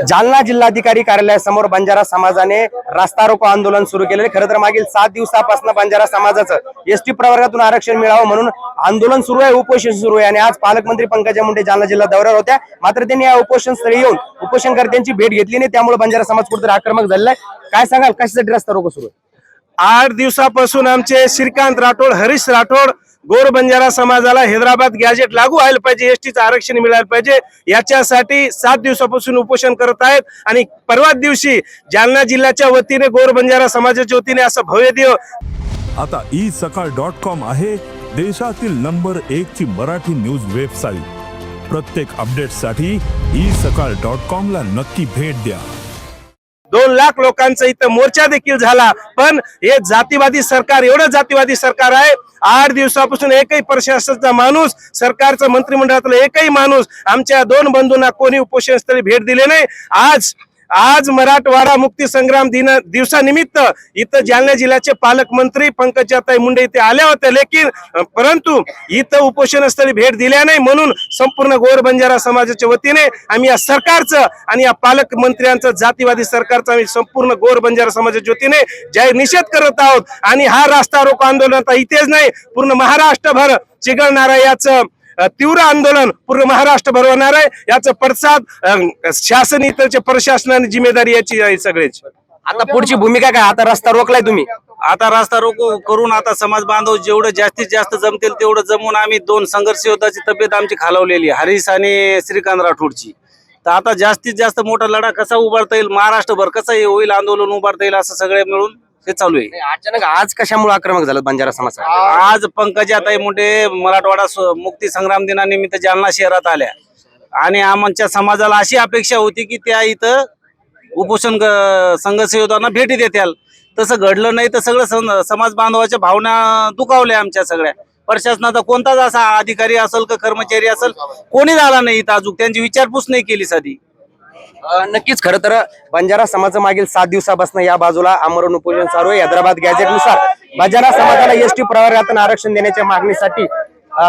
जालना जिल्हाधिकारी कार्यालयासमोर बंजारा समाजाने रास्ता रोको आंदोलन सुरू केले। खरं तर मागील 7 दिवसापासून बंजारा समाजाचं एसटी प्रवर्गातून आरक्षण मिळावं म्हणून आंदोलन सुरू आहे, उपोषण सुरू आहे। आणि आज पालकमंत्री पंकजा मुंडे जालना जिल्हा दौऱ्यावर होत्या, मात्र त्यांनी या उपोषण स्थळी येऊन उपोषणकर्त्यांची भेट घेतली नाही, त्यामुळे बंजारा समाज कुठेतरी आक्रमक झालेला आहे। काय सांगाल, कशासाठी रास्ता रोको सुरू आहे? 8 दिवसापासून आमचे श्रीकांत राठोड, हरीश राठोड, गोर बंजारा समाजाला हैदराबाद गॅजेट लागू व्हायला पाहिजे, एसटीचं आरक्षण मिळायला पाहिजे, याच्यासाठी 7 दिवसापासून उपोषण करत आहेत। आणि परवा दिवशी जालना जिल्ह्याच्या वतीने गोर बंजारा समाजाच्या वतीने असं भव्य दिव आता isakal.com आहे देशातील नंबर 1 ची मराठी न्यूज वेबसाईट। प्रत्येक अपडेटसाठी isakal.com ला नक्की भेट द्या। 2 लाख लोकांचा इथं मोर्चा देखील झाला, पण हे जातीवादी सरकार, एवढं जातीवादी सरकार आहे। 8 दिवसापासून एकही प्रशासनाचा माणूस, सरकारचा मंत्रिमंडळातला एकही माणूस आमच्या 2 बंधूंना कोणी उपोषण स्थळी भेट दिले नाही। आज मराठवाडा मुक्ती संग्राम दिवसानिमित्त इथं जालना जिल्ह्याचे पालकमंत्री पंकजाताई मुंडे इथे आल्या होत्या, लेकिन परंतु इथं उपोषण स्थळी भेट दिल्या नाही, म्हणून संपूर्ण गोर बंजारा समाजाच्या वतीने आम्ही या सरकारचं आणि या पालकमंत्र्यांचं, जातीवादी सरकारचं आम्ही संपूर्ण गोर बंजारा समाजाच्या वतीने जाहीर निषेध करत आहोत। आणि हा रास्ता रोको आंदोलन आता इथेच नाही, पूर्ण महाराष्ट्रभर चिघळणार आहे। याचं तीव्र आंदोलन पूर्ण महाराष्ट्रभर होणार आहे, याचा पडसाद शासन इतरच्या प्रशासनाने जिम्मेदारी याची आहे सगळेच। आता पुढची भूमिका काय? आता रस्ता रोखलाय तुम्ही, आता रास्ता रोको करून आता समाज बांधव जेवढं जास्तीत जास्त जमतील तेवढं जमून आम्ही 2 संघर्ष योद्धाची तब्येत आमची खालावलेली आहे, हरीश आणि श्रीकांत राठोडची। तर आता जास्तीत जास्त मोठा लढा कसा उभारता येईल, महाराष्ट्रभर कसं होईल आंदोलन उभारता येईल, असं सगळे मिळून हे चालू आहे। अचानक आज कशामुळे आक्रमक झालं बंजारा समाज? आज पंकजाताई मुंडे मराठवाडा मुक्ती संग्राम दिनानिमित्त जालना शहरात आल्या आणि आमच्या समाजाला अशी अपेक्षा होती की त्या इथं उपोषण संघर्ष योद्धांना भेटी देतील, तसं घडलं नाही। तर सगळं समाज बांधवाच्या भावना दुखावल्या आमच्या सगळ्या। प्रशासनाचा कोणताच असा अधिकारी असेल का कर्मचारी असेल, कोणी झाला नाही इथं, अजून त्यांची विचारपूस नाही केली साधी। नक्कीच, खरं तर बंजारा समाज मागील 7 दिवसापासून या बाजूला आमरण उपोषण चालू आहे। हैदराबाद गॅजेट नुसार बंजारा समाजाला एसटी प्रवर्गातून आरक्षण देण्याच्या मागणीसाठी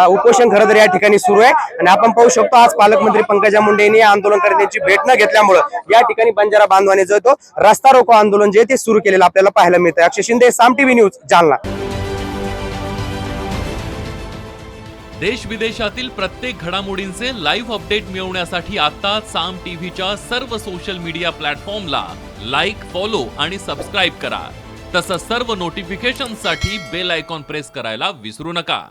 उपोषण खरं तर या ठिकाणी सुरू आहे। आणि आपण पाहू शकतो आज पालकमंत्री पंकजा मुंडे यांनी आंदोलनकर्त्यांची भेट न घेतल्यामुळे या ठिकाणी बंजारा बांधवाने जो तो रस्ता रोको आंदोलन जे ते सुरू केलेलं आपल्याला पाहायला मिळतं। अक्षय शिंदे, साम टीव्ही न्यूज, जालना। देश विदेशातील प्रत्येक घडामोडींचे लाईव्ह अपडेट मिळवण्यासाठी आता साम टीव्हीच्या सर्व सोशल मीडिया प्लॅटफॉर्मला लाईक, फॉलो आणि सबस्क्राईब करा। तसंच सर्व नोटिफिकेशनसाठी बेल आयकॉन प्रेस करायला विसरू नका।